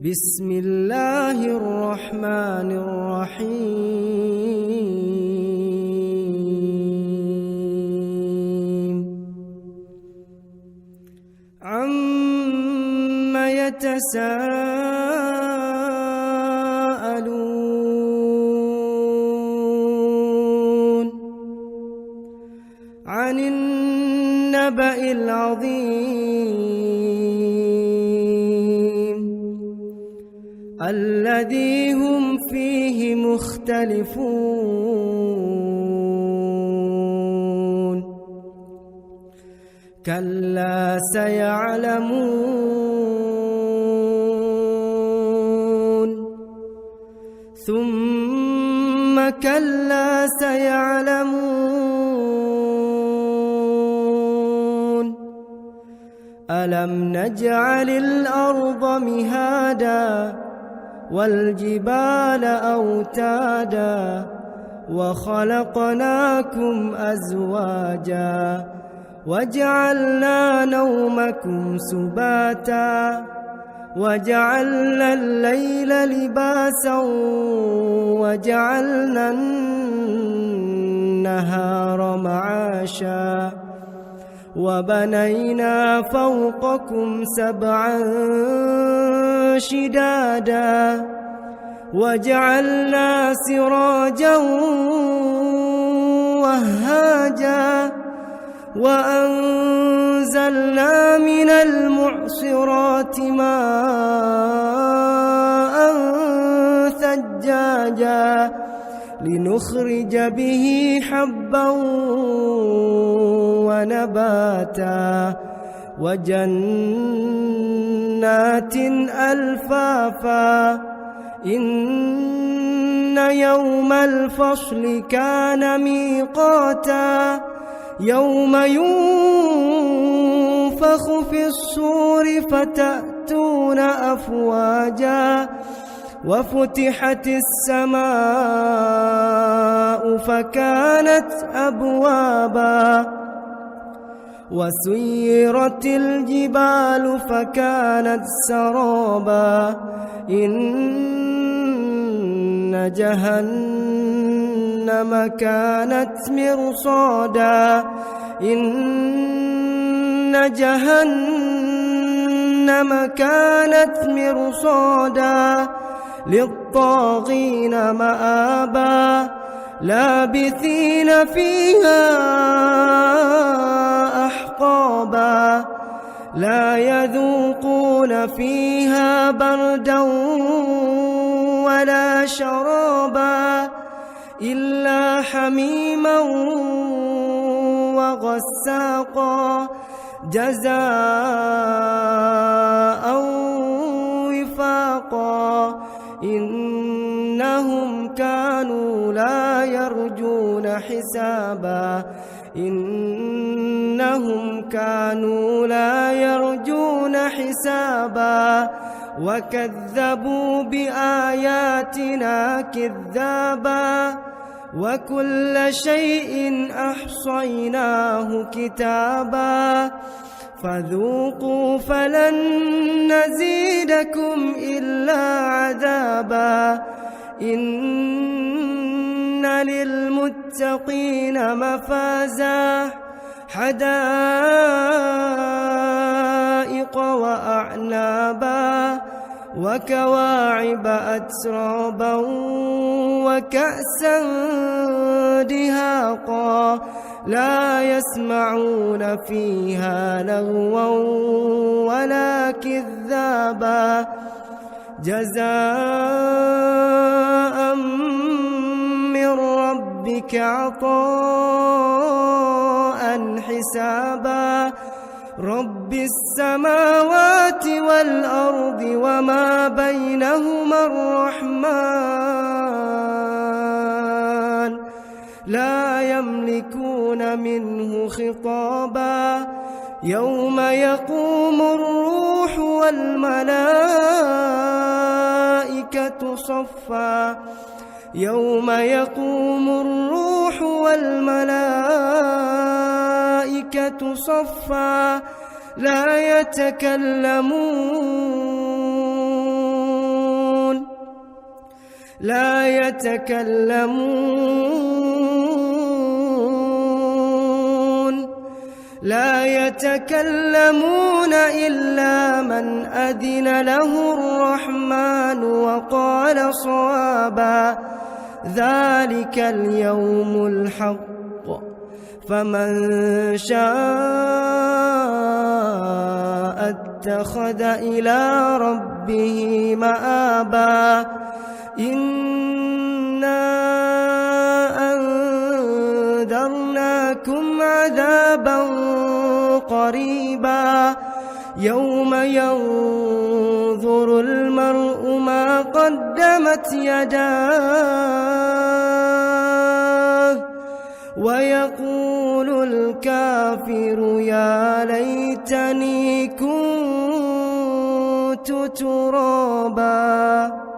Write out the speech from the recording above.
بسم الله الرحمن الرحيم عم يتساءلون عن النبأ العظيم الذي هم فيه مختلفون كلا سيعلمون ثم كلا سيعلمون ألم نجعل الأرض مهادا والجبال أوتادا وخلقناكم أزواجا وجعلنا نومكم سباتا وجعلنا الليل لباسا وجعلنا النهار معاشا وبنينا فوقكم سبعا شدادا وجعلنا سراجا وهاجا وأنزلنا من المعصرات ماء ثجاجا لنخرج به حبا ونباتا وجنات ألفافا إن يوم الفصل كان ميقاتا يوم ينفخ في الصور فتأتون أفواجا وفتحت السماء فكانت أبوابا وسيرت الجبال فكانت سرابا إن جهنم كانت مرصادا إن جهنم كانت مرصادا للطاغين مآبا لابثين فيها أحقابا لا يذوقون فيها بردا ولا شرابا إلا حميما وغساقا جزاء وفاقا إنهم كانوا لا يرجون حسابا إنهم كانوا لا يرجون حسابا وكذبوا بآياتنا كذابا وكل شيء أحصيناه كتابا فذوقوا فلن نزيدكم إلا عذابا إن للمتقين مفازا حدائق وأعنابا وكواعب أترابا وكأسا دهاقا لا يسمعون فيها لغوا ولا كذابا جزاء من ربك عطاء حسابا رب السماوات والأرض وما بينهما الرحمن لا يملكون منه خطابا يوم يقوم الروح والملائكة صفا يوم يقوم الروح والملائكة صفا لا يتكلمون لا يتكلمون إلا من أذن له الرحمن وقال صوابا ذلك اليوم الحق فمن شاء اتخذ إلى ربه مآبا إنا أنذرناكم عذابا قريبا يوم ينظر المرء ما قدمت يداه ويقول الكافر يا ليتني كنت ترابا.